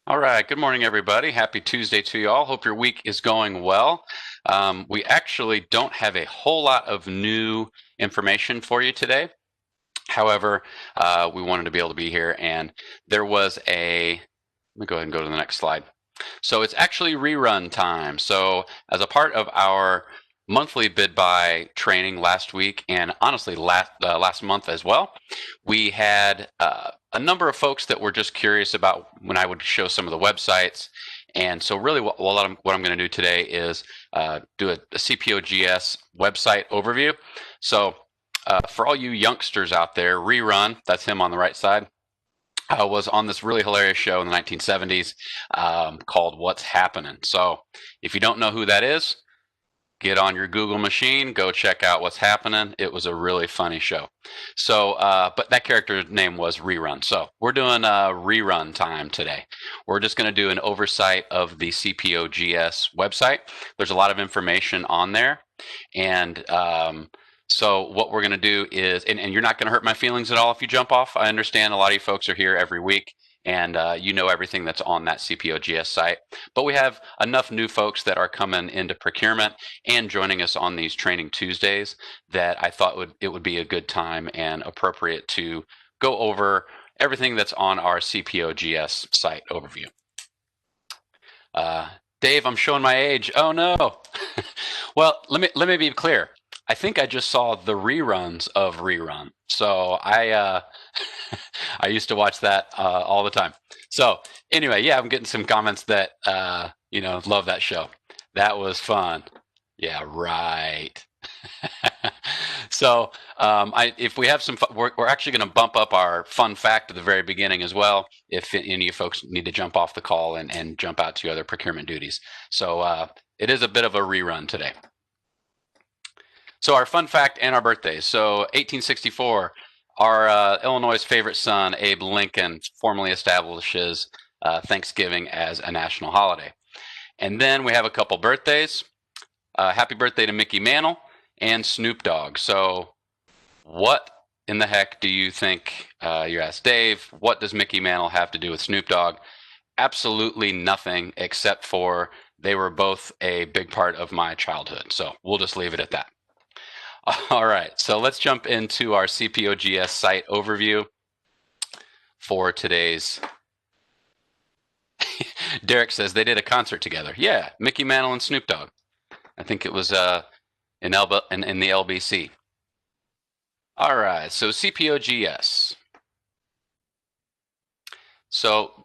All right. Good morning, everybody. Happy Tuesday to you all. Hope your week is going well. We actually don't have a whole lot of new information for you today. However, we wanted to be able to be here, and there was let me go ahead and go to the next slide. So it's actually rerun time. So as a part of our monthly BidBy training last week, and honestly last month as well, we had a number of folks that were just curious about when I would show some of the websites. And so really what I'm going to do today is do a CPO-GS website overview. So for all you youngsters out there, Rerun, that's him on the right side, was on this really hilarious show in the 1970s called What's Happening. So if you don't know who that is, get on your Google machine, go check out What's Happening. It was a really funny show. So, but that character's name was Rerun. So we're doing rerun time today. We're just going to do an oversight of the CPO-GS website. There's a lot of information on there. And so what we're going to do is, and you're not going to hurt my feelings at all if you jump off. I understand a lot of you folks are here every week, and you know everything that's on that CPO-GS site. But we have enough new folks that are coming into procurement and joining us on these Training Tuesdays that I thought it would be a good time and appropriate to go over everything that's on our CPO-GS site overview. Dave, I'm showing my age. Oh no. Well, let me be clear. I think I just saw the reruns of Rerun. So I I used to watch that all the time. So anyway, yeah, I'm getting some comments that love that show. That was fun. Yeah, right. So if we have some, we're actually going to bump up our fun fact at the very beginning as well. If any of you folks need to jump off the call and jump out to other procurement duties, so it is a bit of a rerun today. So our fun fact and our birthdays. So 1864, our Illinois' favorite son, Abe Lincoln, formally establishes Thanksgiving as a national holiday. And then we have a couple birthdays. Happy birthday to Mickey Mantle and Snoop Dogg. So what in the heck do you think, you asked Dave, what does Mickey Mantle have to do with Snoop Dogg? Absolutely nothing, except for they were both a big part of my childhood. So we'll just leave it at that. All right, so let's jump into our CPO-GS site overview for today's. Derek says they did a concert together. Yeah, Mickey Mantle and Snoop Dogg. I think it was in the LBC. All right, so CPO-GS. So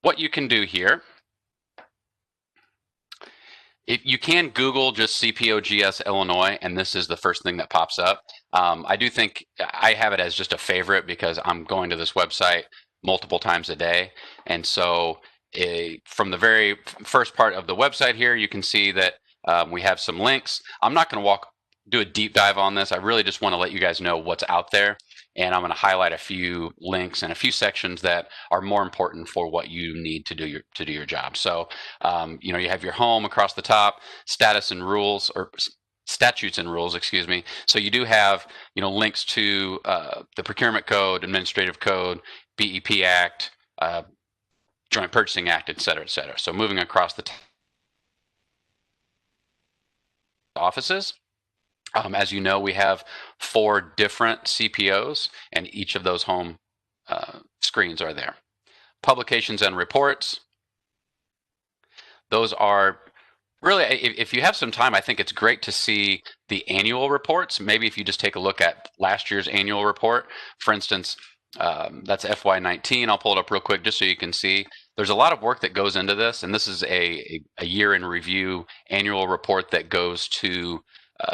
what you can do here, if you can Google just CPO-GS Illinois, and this is the first thing that pops up. I do think I have it as just a favorite because I'm going to this website multiple times a day. And so from the very first part of the website here, you can see that we have some links. I'm not going to do a deep dive on this. I really just want to let you guys know what's out there. And I'm going to highlight a few links and a few sections that are more important for what you need to do your job. So, you have your home across the top, status and rules, or statutes and rules, excuse me. So you do have, links to the Procurement Code, Administrative Code, BEP Act, Joint Purchasing Act, et cetera, et cetera. So moving across the offices. As you know, we have 4 different CPOs, and each of those home screens are there. Publications and reports. Those are really, if you have some time, I think it's great to see the annual reports. Maybe if you just take a look at last year's annual report, for instance, that's FY19. I'll pull it up real quick just so you can see. There's a lot of work that goes into this, and this is a year in review annual report that goes to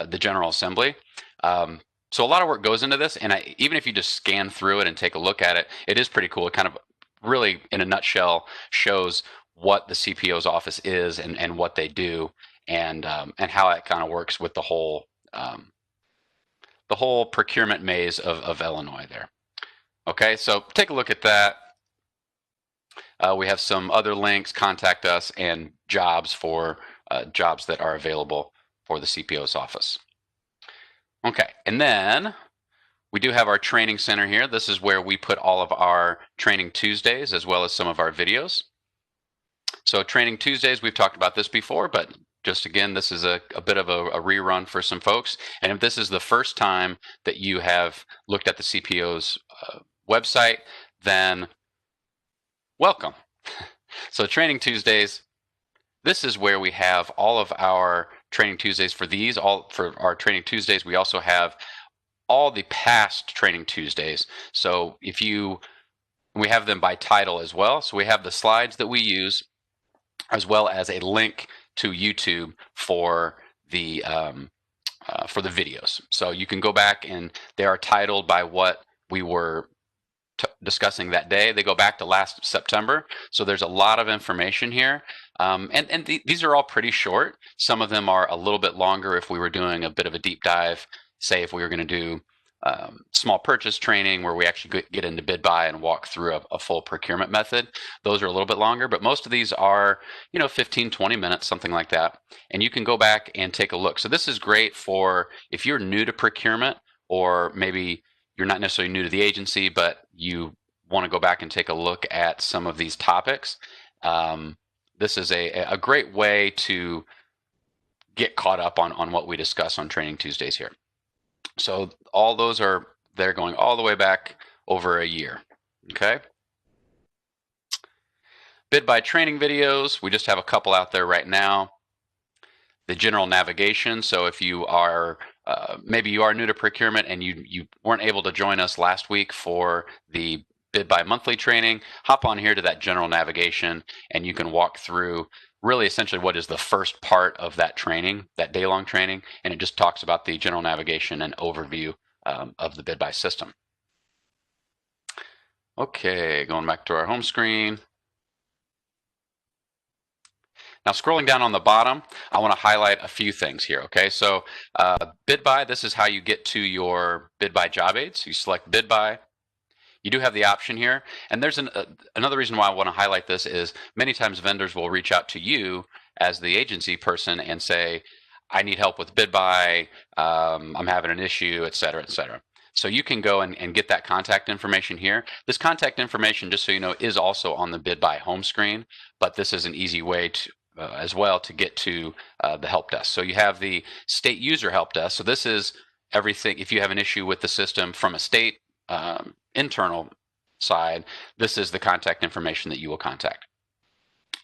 the General Assembly. So a lot of work goes into this, and even if you just scan through it and take a look at it, it is pretty cool. It kind of really, in a nutshell, shows what the CPO's office is and what they do, and how it kind of works with the whole procurement maze of Illinois there. Okay, so take a look at that. We have some other links, contact us, and jobs for jobs that are available for the CPO's office. Okay, and then we do have our training center here. This is where we put all of our Training Tuesdays as well as some of our videos. So Training Tuesdays, we've talked about this before, but just again, this is a bit of a rerun for some folks. And if this is the first time that you have looked at the CPO's website, then welcome. So Training Tuesdays, this is where we have all of our Training Tuesdays. For our Training Tuesdays, we also have all the past Training Tuesdays. So we have them by title as well. So we have the slides that we use, as well as a link to YouTube for the videos. So you can go back, and they are titled by what we were discussing that day. They go back to last September. So there's a lot of information here. These are all pretty short. Some of them are a little bit longer if we were doing a bit of a deep dive, say if we were going to do small purchase training where we actually get into BidBy and walk through a full procurement method. Those are a little bit longer, but most of these are 15, 20 minutes, something like that. And you can go back and take a look. So this is great for if you're new to procurement, or maybe you're not necessarily new to the agency, but you want to go back and take a look at some of these topics. This is a great way to get caught up on what we discuss on Training Tuesdays here. So all those they're going all the way back over a year. Okay. BidBy training videos, we just have a couple out there right now. The general navigation. So if you are maybe you are new to procurement and you weren't able to join us last week for the BidBy monthly training, hop on here to that general navigation, and you can walk through really essentially what is the first part of that training, that day-long training, and it just talks about the general navigation and overview of the BidBy system. Okay, going back to our home screen. Now scrolling down on the bottom, I want to highlight a few things here, okay? So BidBy, this is how you get to your BidBy job aids. You select BidBy. You do have the option here, and there's another reason why I want to highlight this is many times vendors will reach out to you as the agency person and say, I need help with BidBy, I'm having an issue, et cetera, et cetera. So you can go and get that contact information here. This contact information, just so you know, is also on the BidBy home screen, but this is an easy way to as well to get to the help desk. So you have the state user help desk. So this is everything. If you have an issue with the system from a state internal side, this is the contact information that you will contact.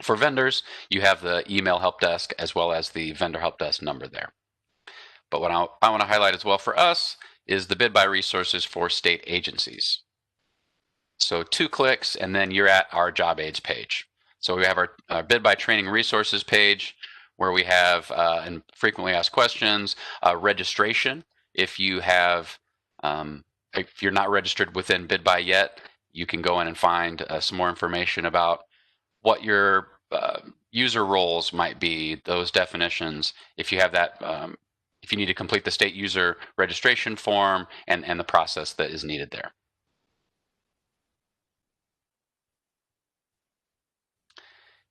For vendors, you have the email help desk as well as the vendor help desk number there. But what I want to highlight as well for us is the BidBy resources for state agencies. So 2 clicks and then you're at our job aids page. So we have our BidBy training resources page where we have and frequently asked questions, registration. If you have if you're not registered within BidBy yet, you can go in and find some more information about what your user roles might be, those definitions. If you have that, if you need to complete the state user registration form and the process that is needed there.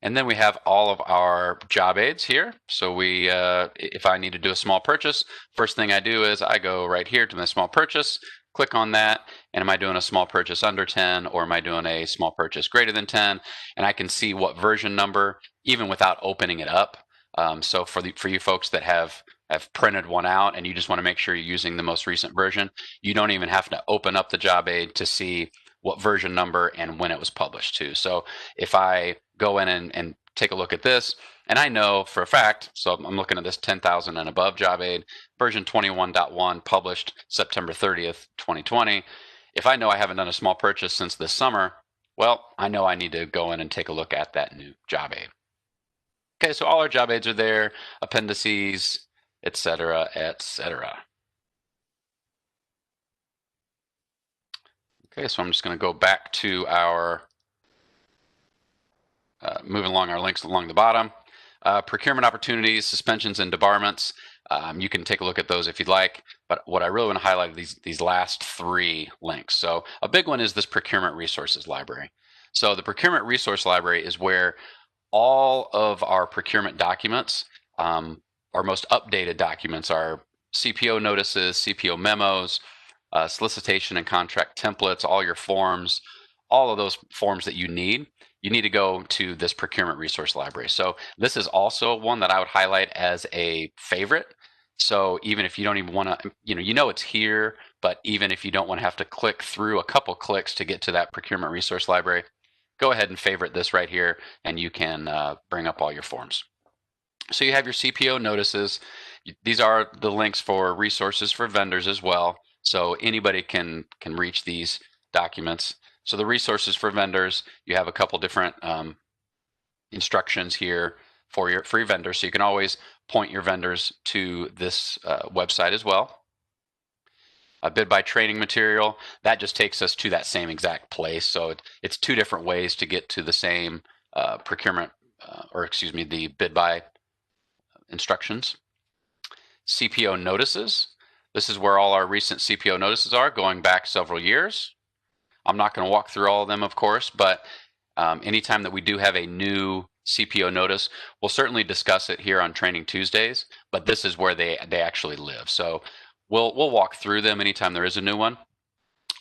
And then we have all of our job aids here. So we, if I need to do a small purchase, first thing I do is I go right here to my small purchase, click on that, and am I doing a small purchase under 10 or am I doing a small purchase greater than 10? And I can see what version number even without opening it up. So for you folks that have printed one out and you just want to make sure you're using the most recent version, you don't even have to open up the job aid to see what version number and when it was published too. So if I go in and take a look at this, and I know for a fact, so I'm looking at this 10,000 and above job aid, version 21.1 published September 30th, 2020. If I know I haven't done a small purchase since this summer, well, I know I need to go in and take a look at that new job aid. Okay, so all our job aids are there, appendices, et cetera, et cetera. Okay, so I'm just going to go back to our, moving along our links along the bottom. Procurement opportunities, suspensions, and debarments. You can take a look at those if you'd like, but what I really want to highlight are these last 3 links. So a big one is this procurement resources library. So the procurement resource library is where all of our procurement documents, our most updated documents, are CPO notices, CPO memos, solicitation and contract templates, all your forms, all of those forms that you need to go to this procurement resource library. So this is also one that I would highlight as a favorite. So even if you don't even want to, you know it's here, but even if you don't want to have to click through a couple clicks to get to that procurement resource library, go ahead and favorite this right here, and you can bring up all your forms. So you have your CPO notices. These are the links for resources for vendors as well. So anybody can reach these documents. So the resources for vendors, you have a couple different instructions here for your vendors. So you can always point your vendors to this website as well. A BidBy training material, that just takes us to that same exact place. So it's two different ways to get to the same procurement, the BidBy instructions. CPO notices. This is where all our recent CPO notices are, going back several years. I'm not going to walk through all of them, of course, but anytime that we do have a new CPO notice, we'll certainly discuss it here on Training Tuesdays, but this is where they actually live. So we'll walk through them anytime there is a new one,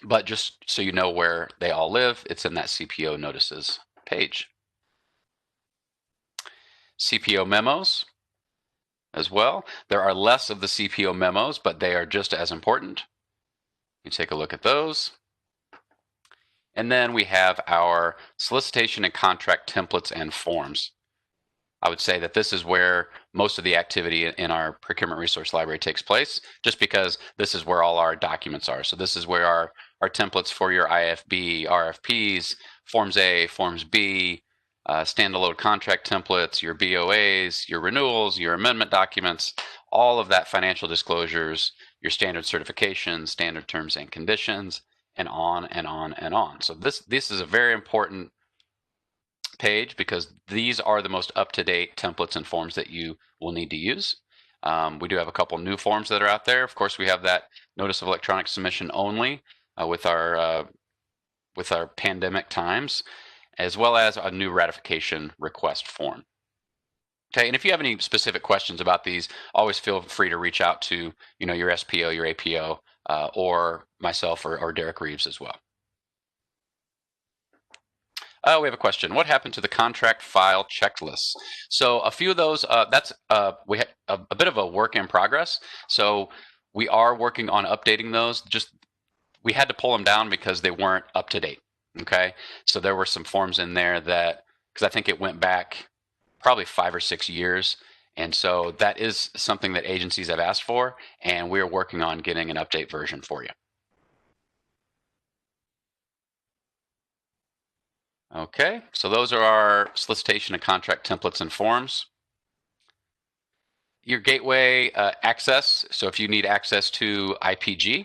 but just so you know where they all live, it's in that CPO notices page. CPO memos as well. There are less of the CPO memos, but they are just as important. You take a look at those. And then we have our solicitation and contract templates and forms. I would say that this is where most of the activity in our procurement resource library takes place, just because this is where all our documents are. So this is where our templates for your IFB, RFPs, Forms A, Forms B, standalone contract templates, your BOAs, your renewals, your amendment documents, all of that financial disclosures, your standard certifications, standard terms and conditions, and on and on and on. So this is a very important page because these are the most up-to-date templates and forms that you will need to use. We do have a couple new forms that are out there. Of course, we have that notice of electronic submission only with our pandemic times, as well as a new ratification request form. Okay, and if you have any specific questions about these, always feel free to reach out to your SPO, your APO, or myself or Derek Reeves as well. We have a question. What happened to the contract file checklists? So a few of those, we had a bit of a work in progress. So we are working on updating those. Just we had to pull them down because they weren't up to date. Okay, so there were some forms in there that, because I think it went back probably 5 or 6 years. And so that is something that agencies have asked for, and we're working on getting an update version for you. Okay, so those are our solicitation and contract templates and forms. Your gateway access, so if you need access to IPG,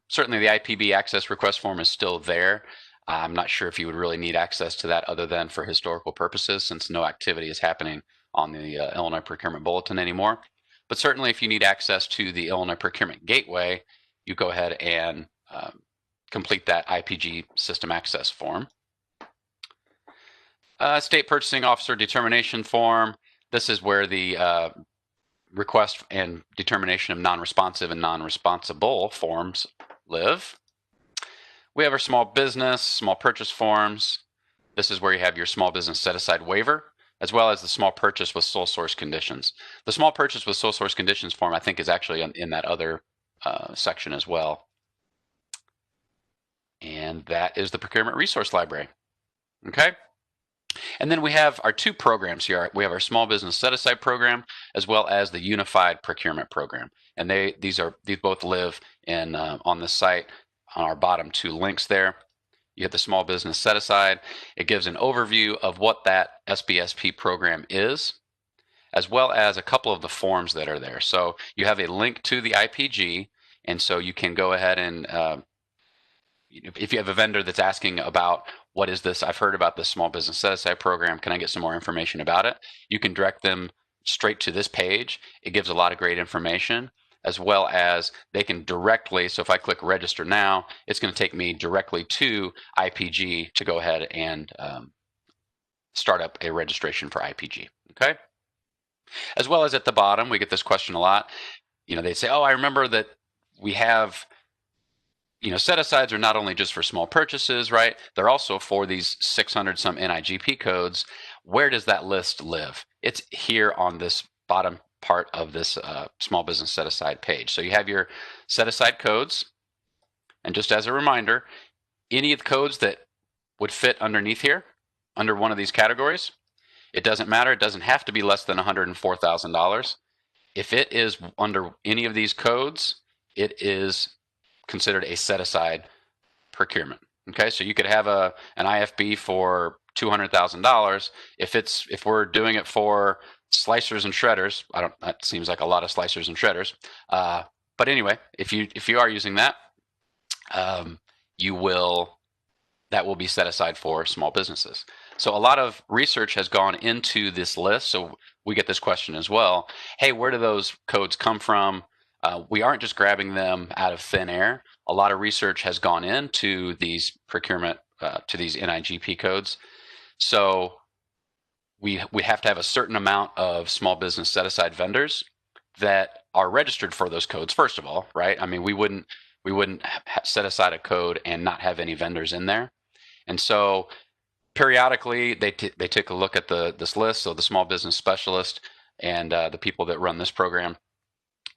certainly the IPB access request form is still there. I'm not sure if you would really need access to that other than for historical purposes, since no activity is happening on the Illinois Procurement Bulletin anymore. But certainly if you need access to the Illinois Procurement Gateway, you go ahead and complete that IPG system access form. State Purchasing Officer Determination Form. This is where the request and determination of non-responsive and non-responsible forms live. We have our small business, small purchase forms. This is where you have your small business set-aside waiver, as well as the small purchase with sole source conditions. The small purchase with sole source conditions form, I think, is actually in that other section as well. And that is the Procurement Resource Library. Okay. And then we have our two programs here. We have our small business set-aside program, as well as the unified procurement program. And these both live in on the site on our bottom two links there. You have the small business set-aside. It gives an overview of what that SBSP program is, as well as a couple of the forms that are there. So you have a link to the IPG, and so you can go ahead and if you have a vendor that's asking about what is this, I've heard about this small business set-aside program, can I get some more information about it? You can direct them straight to this page. It gives a lot of great information, as well as they can directly, so if I click register now, it's going to take me directly to IPG to go ahead and start up a registration for IPG. Okay. As well as at the bottom, we get this question a lot. They say, oh, I remember that we have set-asides are not only just for small purchases, right? They're also for these 600 some NIGP codes. Where does that list live? It's here on this bottom part of this small business set-aside page. So you have your set-aside codes. And just as a reminder, any of the codes that would fit underneath here, under one of these categories, it doesn't matter. It doesn't have to be less than $104,000. If it is under any of these codes, it is considered a set-aside procurement. Okay, so you could have an IFB for $200,000. If we're doing it for slicers and shredders, that seems like a lot of slicers and shredders. But anyway, if you are using that, that will be set aside for small businesses. So a lot of research has gone into this list. So we get this question as well. Hey, where do those codes come from? We aren't just grabbing them out of thin air. A lot of research has gone into these procurement, to these NIGP codes. So we have to have a certain amount of small business set-aside vendors that are registered for those codes, first of all, right? I mean, we wouldn't set aside a code and not have any vendors in there. And so periodically they take a look at this list. So the small business specialist and the people that run this program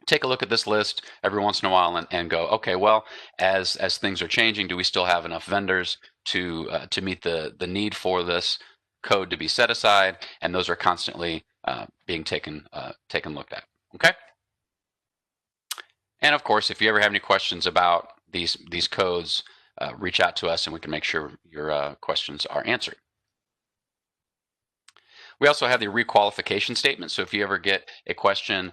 take a look at this list every once in a while and go, okay, well, as things are changing, do we still have enough vendors to meet the need for this code to be set aside? And those are constantly being taken looked at. Okay. And of course, if you ever have any questions about these codes, reach out to us and we can make sure your questions are answered. We also have the requalification statement. So if you ever get a question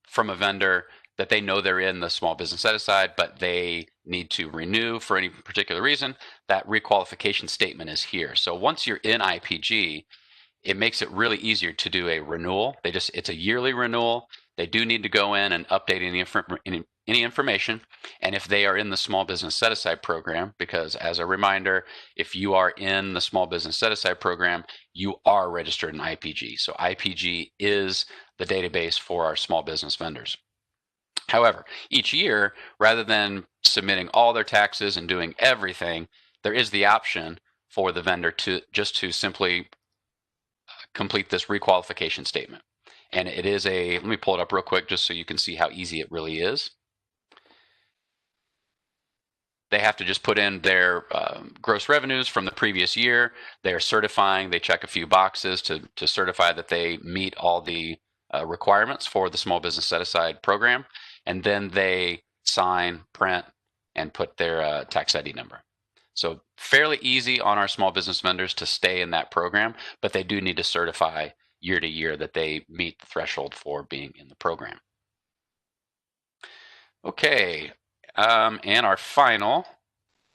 from a vendor that they know they're in the small business set aside, but they need to renew for any particular reason, that requalification statement is here. So once you're in IPG, it makes it really easier to do a renewal. It's a yearly renewal. They do need to go in and update any information. And if they are in the small business set aside program, because as a reminder, if you are in the small business set aside program, you are registered in IPG. So IPG is the database for our small business vendors. However, each year, rather than submitting all their taxes and doing everything, there is the option for the vendor to simply complete this requalification statement. And it is let me pull it up real quick just so you can see how easy it really is. They have to just put in their gross revenues from the previous year. They are certifying, they check a few boxes to certify that they meet all the requirements for the small business set aside program. And then they sign, print, and put their tax ID number. So fairly easy on our small business vendors to stay in that program, but they do need to certify year to year that they meet the threshold for being in the program. Okay, and our final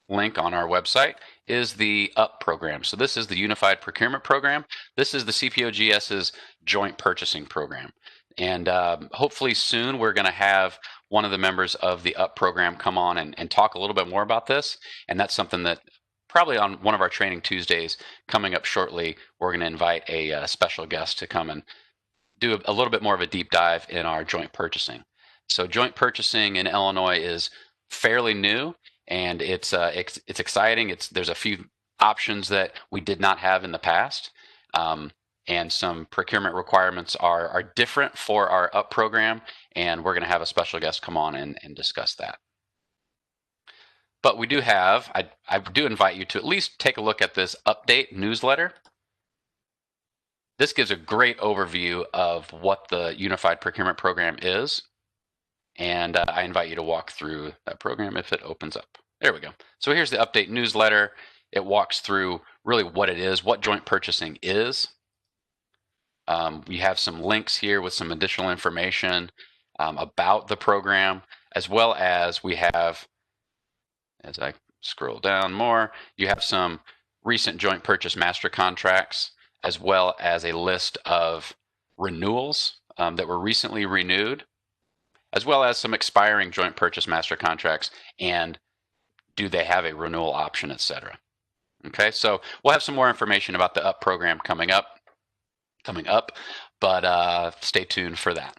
link on our website is the UP program. So this is the Unified Procurement Program. This is the CPO-GS's joint purchasing program. And hopefully soon we're going to have one of the members of the UP program come on and talk a little bit more about this. And that's something that probably on one of our Training Tuesdays coming up shortly, we're going to invite a special guest to come and do a little bit more of a deep dive in our joint purchasing. So joint purchasing in Illinois is fairly new, and it's exciting. There's a few options that we did not have in the past. And some procurement requirements are different for our UP program, and we're going to have a special guest come on and discuss that. But we do have, I do invite you to at least take a look at this update newsletter. This gives a great overview of what the Unified Procurement Program is, and I invite you to walk through that program if it opens up. There we go. So here's the update newsletter. It walks through really what it is, what joint purchasing is. We have some links here with some additional information about the program, as well as we have, as I scroll down more, you have some recent joint purchase master contracts, as well as a list of renewals that were recently renewed, as well as some expiring joint purchase master contracts, and do they have a renewal option, etc. Okay, so we'll have some more information about the UP program coming up, but stay tuned for that.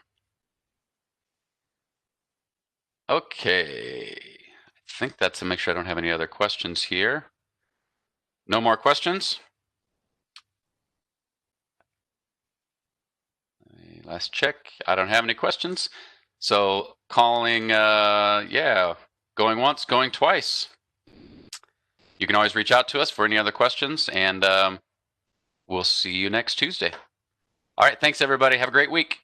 Okay, I think that's to make sure I don't have any other questions here. No more questions? Last check. I don't have any questions. So calling, yeah, going once, going twice. You can always reach out to us for any other questions, and we'll see you next Tuesday. All right, thanks, everybody. Have a great week.